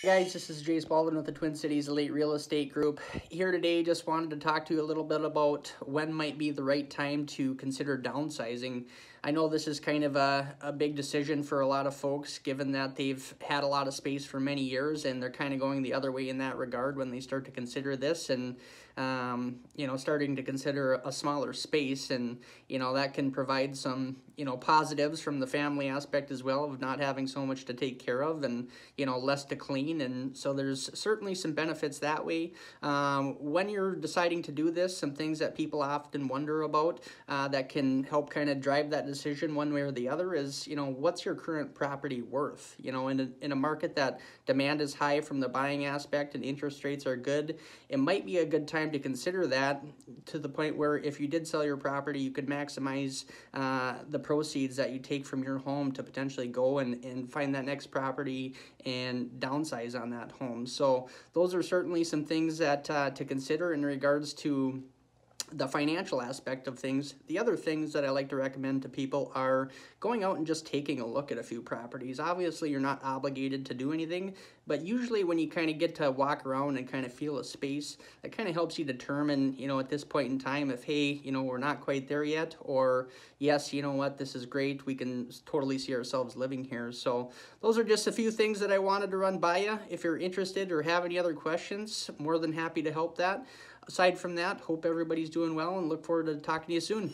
Guys, this is Jace Baldwin with the Twin Cities Elite Real Estate Group. Here today, just wanted to talk to you a little bit about when might be the right time to consider downsizing. I know this is kind of a big decision for a lot of folks, given that they've had a lot of space for many years and they're kind of going the other way in that regard when they start to consider this and, starting to consider a smaller space. And, that can provide some, positives from the family aspect as well of not having so much to take care of and, less to clean. And so there's certainly some benefits that way. When you're deciding to do this, some things that people often wonder about that can help kind of drive that decision one way or the other is, what's your current property worth? In a market that demand is high from the buying aspect and interest rates are good, it might be a good time to consider that, to the point where if you did sell your property, you could maximize the proceeds that you take from your home to potentially go and find that next property and downsize on that home. So those are certainly some things that to consider in regards to the financial aspect of things. The other things that I like to recommend to people are going out and just taking a look at a few properties. Obviously, you're not obligated to do anything, but usually when you kind of get to walk around and kind of feel a space, that kind of helps you determine, at this point in time, if, hey, we're not quite there yet, or yes, this is great, we can totally see ourselves living here. So those are just a few things that I wanted to run by you. If you're interested or have any other questions, more than happy to help that. Aside from that, hope everybody's doing well and look forward to talking to you soon.